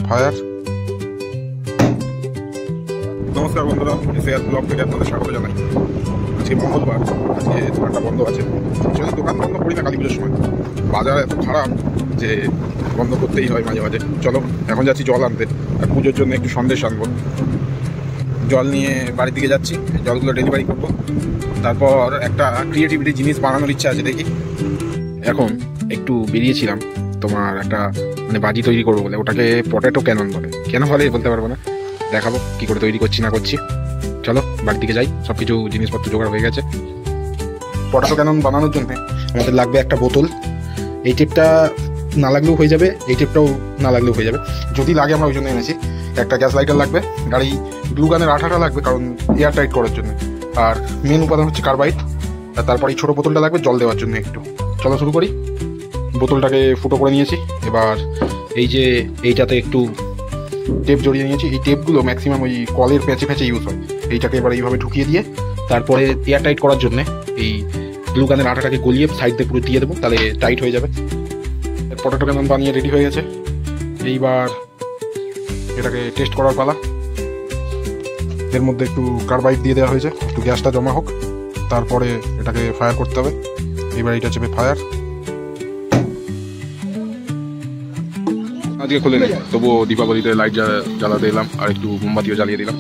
Fire. নমস্কার বন্ধুরা, SAR blog থেকে আপনাদের স্বাগত জানাই। আজকে মঙ্গলবার, আজকে দোকানটা বন্ধ আছে। যদি দোকান বন্ধ করি না কালী পুজোর সময়, বাজার এত খারাপ যে বন্ধ করতেই হয় মাঝে মাঝে। চলো এখন যাচ্ছি জল আনতে, আর পুজোর জন্য একটু সন্দেশ আনবো। জল নিয়ে বাড়ির দিকে যাচ্ছি, জলগুলো ডেলিভারি করবো। তারপর একটা ক্রিয়েটিভিটি জিনিস বানানোর ইচ্ছা আছে, দেখি। এখন একটু বেরিয়েছিলাম তোমার একটা বাজি তৈরি করবো বলে, ওটাকে পটেটো ক্যানন বলে। কেন বলে বলতে পারবো না, দেখাবো কি করে তৈরি করছি না করছি। চলো বাড়ির দিকে যাই, সব কিছু জিনিসপত্র জোগাড় হয়ে গেছে। পটেটো ক্যানন বানানোর জন্য আমাদের লাগবে একটা বোতল। এই টেপটা না লাগলেও হয়ে যাবে, এই টেপটাও না লাগলেও হয়ে যাবে, যদি লাগে আমরা ওই জন্য এনেছি। একটা গ্যাস লাইটার লাগবে, গাড়ি গ্লু গানের আঠাটা লাগবে কারণ এয়ার টাইট করার জন্য। আর মেন উপাদান হচ্ছে কার্বাইড। আর তারপর এই ছোটো বোতলটা লাগবে জল দেওয়ার জন্য একটু। চলো শুরু করি। বোতলটাকে ফুটো করে নিয়েছি। এবার এই যে এইটাতে একটু টেপ জড়িয়ে নিয়েছি। এই টেপগুলো ম্যাক্সিমাম ওই কলের প্যাচে প্যাচে ইউজ হয়। এইটাকে এবার এইভাবে ঢুকিয়ে দিয়ে তারপরে এয়ার টাইট করার জন্য এই গ্লু গানের আটাটাকে গলিয়ে সাইড দিয়ে পুরো দিয়ে দেবো, তাহলে টাইট হয়ে যাবে। পটেটো ক্যানন বানিয়ে রেডি হয়ে গেছে। এইবার এটাকে টেস্ট করার পালা। এর মধ্যে একটু কার্বাইড দিয়ে দেওয়া হয়েছে, একটু গ্যাসটা জমা হোক, তারপরে এটাকে ফায়ার করতে হবে। এবার এটা চেপে ফায়ার। আজকে খুলে নেই, তবুও দীপাবলিতে লাইট জ্বালাতে এলাম আর একটু মোমবাতিও জ্বালিয়ে দিলাম।